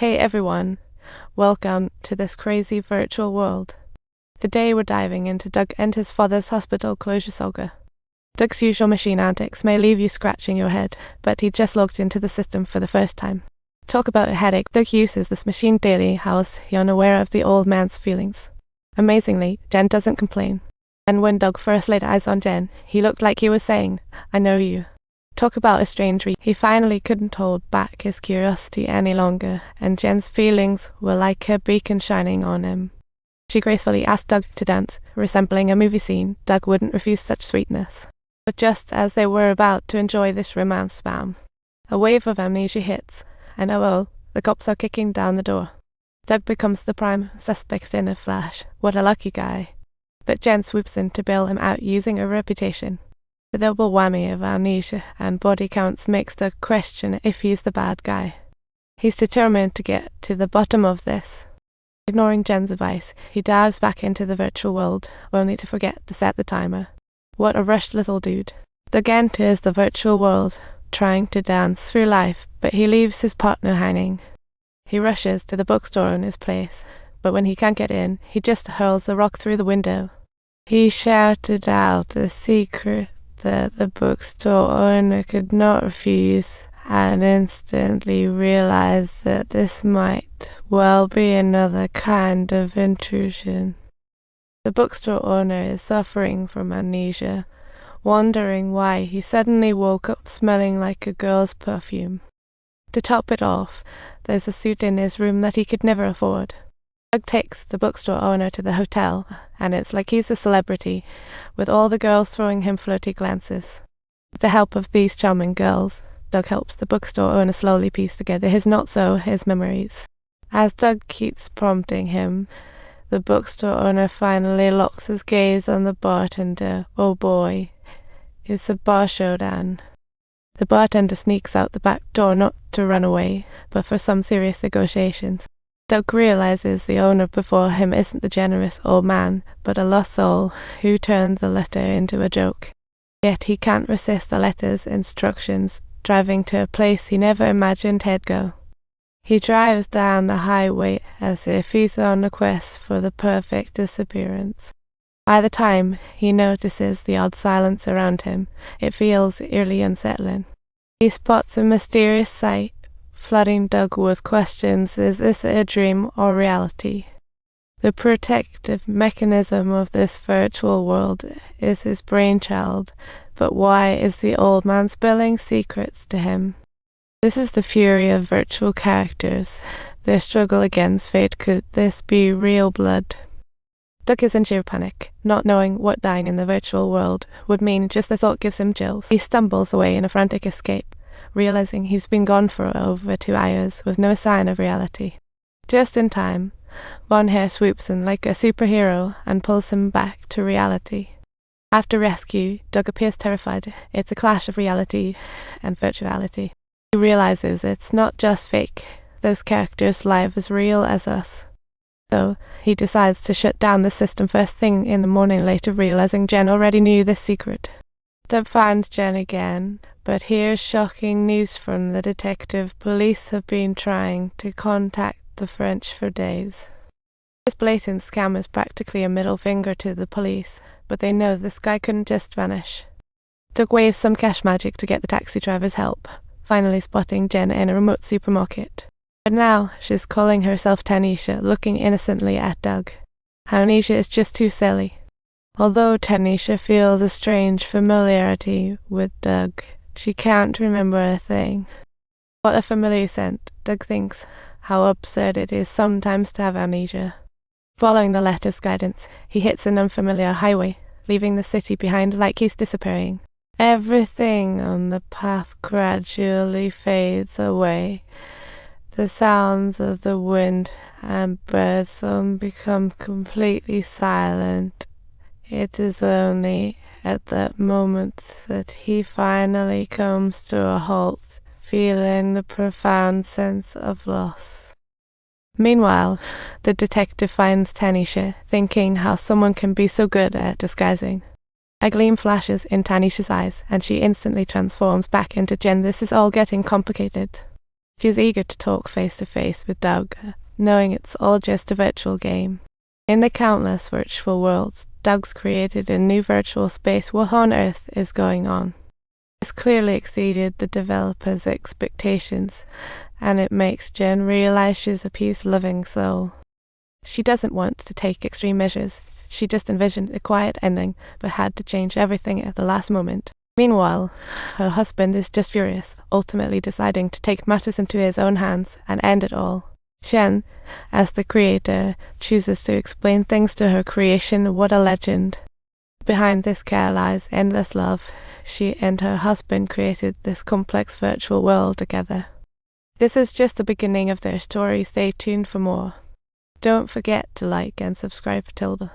Hey everyone, welcome to this crazy virtual world. Today we're diving into Doug and his father's hospital closure saga. Doug's usual machine antics may leave you scratching your head, but he just logged into the system for the first time. Talk about a headache. Doug uses this machine daily. How is he unaware of the old man's feelings? Amazingly, Jen doesn't complain. And when Doug first laid eyes on Jen, he looked like he was saying, "I know you." Talk about a strange read. He finally couldn't hold back his curiosity any longer, and Jen's feelings were like a beacon shining on him. She gracefully asked Doug to dance, resembling a movie scene. Doug wouldn't refuse such sweetness. But just as they were about to enjoy this romance, bam, a wave of amnesia hits, and the cops are kicking down the door. Doug becomes the prime suspect in a flash. What a lucky guy. But Jen swoops in to bail him out using her reputation. The double whammy of amnesia and body counts makes Doug question if he's the bad guy. He's determined to get to the bottom of this. Ignoring Jen's advice, he dives back into the virtual world, only to forget to set the timer. What a rushed little dude. Doug enters the virtual world, trying to dance through life, but he leaves his partner hanging. He rushes to the bookstore in his place, but when he can't get in, he just hurls a rock through the window. He shouted out the secret that the bookstore owner could not refuse, and instantly realized that this might well be another kind of intrusion. The bookstore owner is suffering from amnesia, wondering why he suddenly woke up smelling like a girl's perfume. To top it off, there's a suit in his room that he could never afford. Doug takes the bookstore owner to the hotel, and it's like he's a celebrity, with all the girls throwing him flirty glances. With the help of these charming girls, Doug helps the bookstore owner slowly piece together his memories. As Doug keeps prompting him, the bookstore owner finally locks his gaze on the bartender. Oh boy, it's a bar showdown. The bartender sneaks out the back door not to run away, but for some serious negotiations. Doug realizes the owner before him isn't the generous old man, but a lost soul who turned the letter into a joke. Yet he can't resist the letter's instructions, driving to a place he never imagined he'd go. He drives down the highway as if he's on a quest for the perfect disappearance. By the time he notices the odd silence around him, it feels eerily unsettling. He spots a mysterious sight, flooding Doug with questions. Is this a dream or reality? The protective mechanism of this virtual world is his brainchild, but why is the old man spilling secrets to him? This is the fury of virtual characters, their struggle against fate. Could this be real blood? Doug is in sheer panic, not knowing what dying in the virtual world would mean. Just the thought gives him chills. He stumbles away in a frantic escape, realizing he's been gone for over 2 hours with no sign of reality. Just in time, Von Hare swoops in like a superhero and pulls him back to reality. After rescue, Doug appears terrified. It's a clash of reality and virtuality. He realizes it's not just fake. Those characters' lives as real as us. So, he decides to shut down the system first thing in the morning, later realizing Jen already knew this secret. Doug finds Jen again, but here's shocking news from the detective. Police have been trying to contact the French for days. This blatant scam is practically a middle finger to the police, but they know this guy couldn't just vanish. Doug waves some cash magic to get the taxi driver's help, finally spotting Jen in a remote supermarket. But now she's calling herself Tanisha, looking innocently at Doug. Tanisha is just too silly. Although Tanisha feels a strange familiarity with Doug, she can't remember a thing. What a familiar scent, Doug thinks. How absurd it is sometimes to have amnesia. Following the letter's guidance, he hits an unfamiliar highway, leaving the city behind like he's disappearing. Everything on the path gradually fades away. The sounds of the wind and birds soon become completely silent. It is only at that moment that he finally comes to a halt, feeling the profound sense of loss. Meanwhile, the detective finds Tanisha, thinking how someone can be so good at disguising. A gleam flashes in Tanisha's eyes, and she instantly transforms back into Jen. This is all getting complicated. She's eager to talk face to face with Doug, knowing it's all just a virtual game. In the countless virtual worlds Doug's created in new virtual space, what on earth is going on? This clearly exceeded the developers' expectations, and it makes Jen realize she's a peace-loving soul. She doesn't want to take extreme measures. She just envisioned a quiet ending, but had to change everything at the last moment. Meanwhile, her husband is just furious, ultimately deciding to take matters into his own hands and end it all. Jen, as the creator, chooses to explain things to her creation. What a legend. Behind this care lies endless love. She and her husband created this complex virtual world together. This is just the beginning of their story. Stay tuned for more. Don't forget to like and subscribe, Tilda.